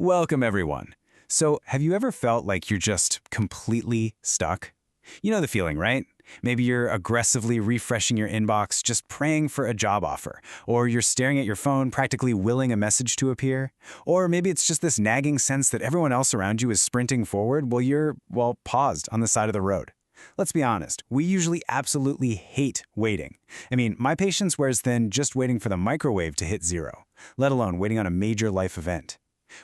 Welcome, everyone. So, have you ever felt like you're just completely stuck? You know the feeling, right? Maybe you're aggressively refreshing your inbox, just praying for a job offer. Or you're staring at your phone, practically willing a message to appear. Or maybe it's just this nagging sense that everyone else around you is sprinting forward while you're, paused on the side of the road. Let's be honest, we usually absolutely hate waiting. I mean, my patience wears thin just waiting for the microwave to hit zero, let alone waiting on a major life event.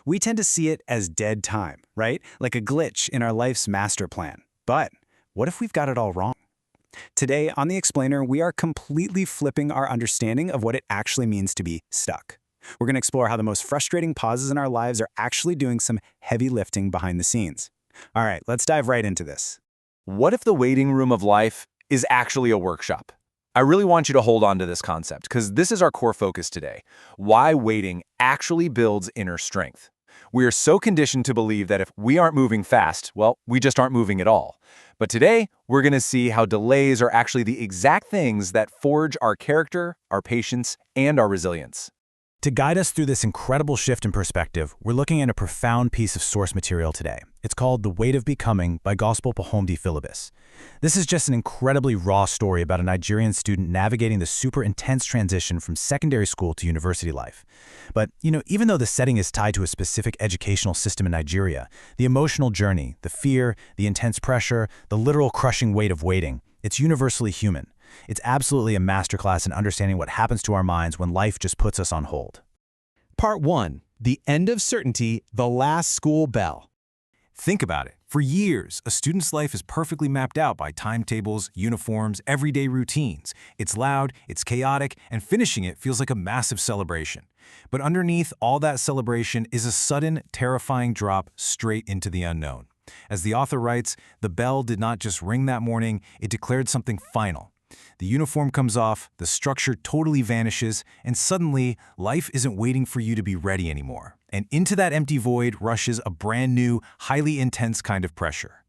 We tend to see it as dead time, right? Like a glitch in our life's master plan. But what if we've got it all wrong? Today on The Explainer, we are completely flipping our understanding of what it actually means to be stuck. We're going to explore how the most frustrating pauses in our lives are actually doing some heavy lifting behind the scenes. All right, let's dive right into this. What if the waiting room of life is actually a workshop? I really want you to hold on to this concept because this is our core focus today. Why waiting actually builds inner strength. We are so conditioned to believe that if we aren't moving fast, well, we just aren't moving at all. But today, we're going to see how delays are actually the exact things that forge our character, our patience, and our resilience. To guide us through this incredible shift in perspective, we're looking at a profound piece of source material today. It's called The Weight of Becoming by Gospel Pohomdi Filibus. This is just an incredibly raw story about a Nigerian student navigating the super intense transition from secondary school to university life. But, even though the setting is tied to a specific educational system in Nigeria, the emotional journey, the fear, the intense pressure, the literal crushing weight of waiting, it's universally human. It's absolutely a masterclass in understanding what happens to our minds when life just puts us on hold. Part 1. The End of Certainty, the Last School Bell. Think about it. For years, a student's life is perfectly mapped out by timetables, uniforms, everyday routines. It's loud, it's chaotic, and finishing it feels like a massive celebration. But underneath all that celebration is a sudden, terrifying drop straight into the unknown. As the author writes, the bell did not just ring that morning, it declared something final. The uniform comes off, the structure totally vanishes, and suddenly, life isn't waiting for you to be ready anymore. And into that empty void rushes a brand new, highly intense kind of pressure.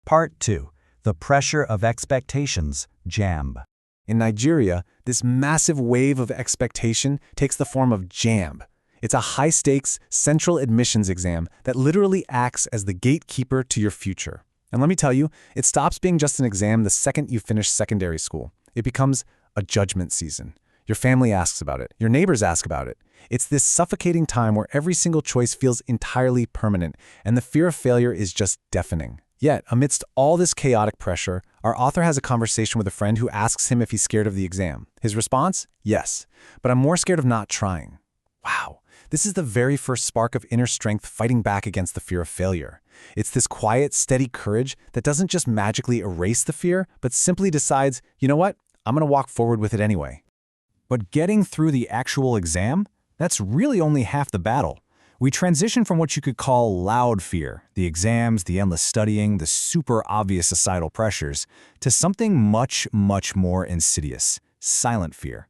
Part 2. The Pressure of Expectations, JAMB. In Nigeria, this massive wave of expectation takes the form of JAMB. It's a high-stakes, central admissions exam that literally acts as the gatekeeper to your future. And let me tell you, it stops being just an exam the second you finish secondary school. It becomes a judgment season. Your family asks about it. Your neighbors ask about it. It's this suffocating time where every single choice feels entirely permanent, and the fear of failure is just deafening. Yet, amidst all this chaotic pressure, our author has a conversation with a friend who asks him if he's scared of the exam. His response? Yes, but I'm more scared of not trying. Wow. This is the very first spark of inner strength fighting back against the fear of failure. It's this quiet, steady courage that doesn't just magically erase the fear, but simply decides, you know what, I'm going to walk forward with it anyway. But getting through the actual exam? That's really only half the battle. We transition from what you could call loud fear, the exams, the endless studying, the super obvious societal pressures, to something much, much more insidious, silent fear.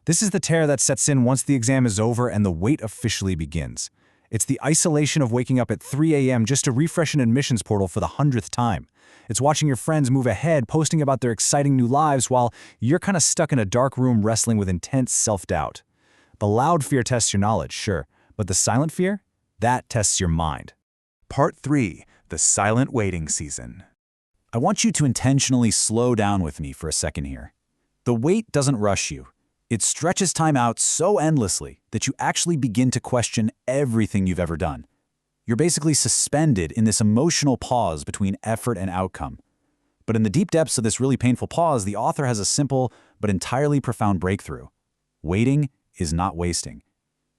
This is the terror that sets in once the exam is over and the wait officially begins. It's the isolation of waking up at 3 a.m. just to refresh an admissions portal for the 100th time. It's watching your friends move ahead, posting about their exciting new lives while you're kind of stuck in a dark room wrestling with intense self-doubt. The loud fear tests your knowledge, sure, but the silent fear? That tests your mind. Part 3. The Silent Waiting Season. I want you to intentionally slow down with me for a second here. The wait doesn't rush you. It stretches time out so endlessly that you actually begin to question everything you've ever done. You're basically suspended in this emotional pause between effort and outcome. But in the deep depths of this really painful pause, the author has a simple but entirely profound breakthrough. Waiting is not wasting.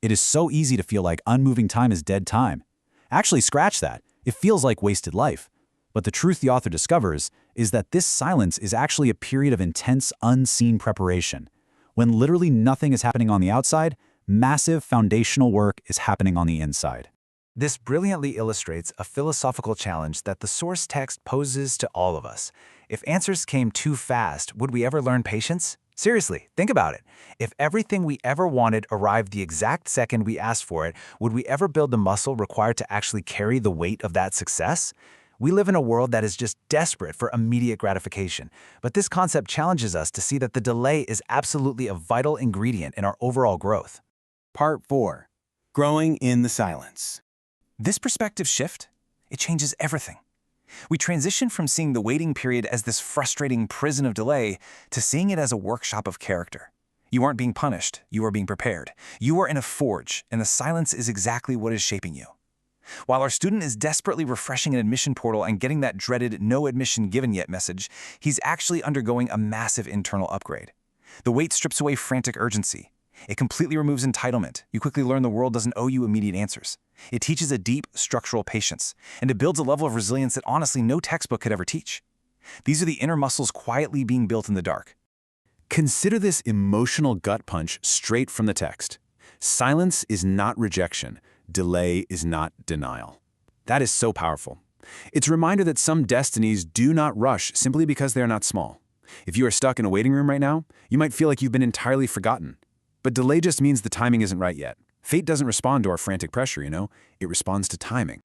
It is so easy to feel like unmoving time is dead time. Actually, scratch that. It feels like wasted life. But the truth the author discovers is that this silence is actually a period of intense, unseen preparation. When literally nothing is happening on the outside, massive foundational work is happening on the inside. This brilliantly illustrates a philosophical challenge that the source text poses to all of us. If answers came too fast, would we ever learn patience? Seriously, think about it. If everything we ever wanted arrived the exact second we asked for it, would we ever build the muscle required to actually carry the weight of that success? We live in a world that is just desperate for immediate gratification, but this concept challenges us to see that the delay is absolutely a vital ingredient in our overall growth. Part 4. Growing in the Silence. This perspective shift, it changes everything. We transition from seeing the waiting period as this frustrating prison of delay to seeing it as a workshop of character. You aren't being punished, you are being prepared. You are in a forge, and the silence is exactly what is shaping you. While our student is desperately refreshing an admission portal and getting that dreaded "no admission given yet" message, he's actually undergoing a massive internal upgrade. The wait strips away frantic urgency. It completely removes entitlement. You quickly learn the world doesn't owe you immediate answers. It teaches a deep, structural patience, and it builds a level of resilience that honestly no textbook could ever teach. These are the inner muscles quietly being built in the dark. Consider this emotional gut punch straight from the text. Silence is not rejection. Delay is not denial. That is so powerful. It's a reminder that some destinies do not rush simply because they are not small. If you are stuck in a waiting room right now, you might feel like you've been entirely forgotten. But delay just means the timing isn't right yet. Fate doesn't respond to our frantic pressure, it responds to timing.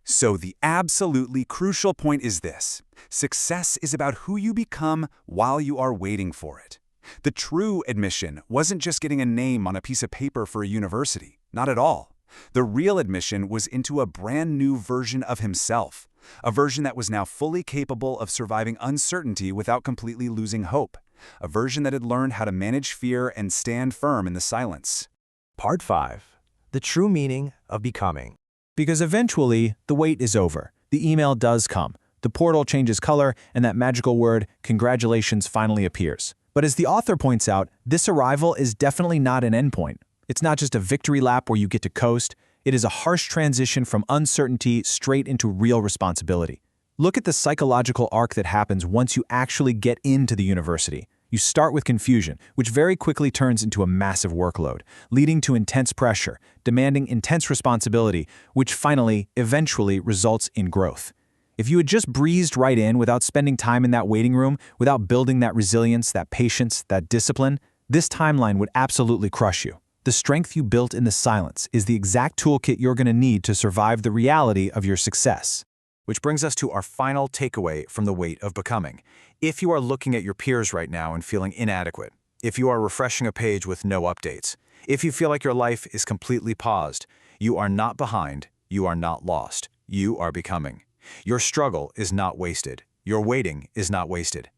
So the absolutely crucial point is this: success is about who you become while you are waiting for it. The true admission wasn't just getting a name on a piece of paper for a university. Not at all. The real admission was into a brand new version of himself, a version that was now fully capable of surviving uncertainty without completely losing hope, a version that had learned how to manage fear and stand firm in the silence. Part 5. The true meaning of becoming. Because eventually, the wait is over. The email does come. The portal changes color, and that magical word, congratulations, finally appears. But as the author points out, this arrival is definitely not an endpoint. It's not just a victory lap where you get to coast. It is a harsh transition from uncertainty straight into real responsibility. Look at the psychological arc that happens once you actually get into the university. You start with confusion, which very quickly turns into a massive workload, leading to intense pressure, demanding intense responsibility, which finally, eventually results in growth. If you had just breezed right in without spending time in that waiting room, without building that resilience, that patience, that discipline, this timeline would absolutely crush you. The strength you built in the silence is the exact toolkit you're going to need to survive the reality of your success. Which brings us to our final takeaway from the weight of becoming. If you are looking at your peers right now and feeling inadequate, if you are refreshing a page with no updates, if you feel like your life is completely paused, you are not behind, you are not lost, you are becoming. Your struggle is not wasted. Your waiting is not wasted.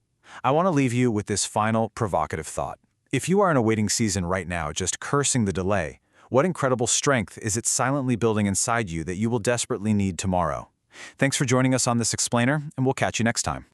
I want to leave you with this final provocative thought. If you are in a waiting season right now just cursing the delay, what incredible strength is it silently building inside you that you will desperately need tomorrow? Thanks for joining us on this explainer, and we'll catch you next time.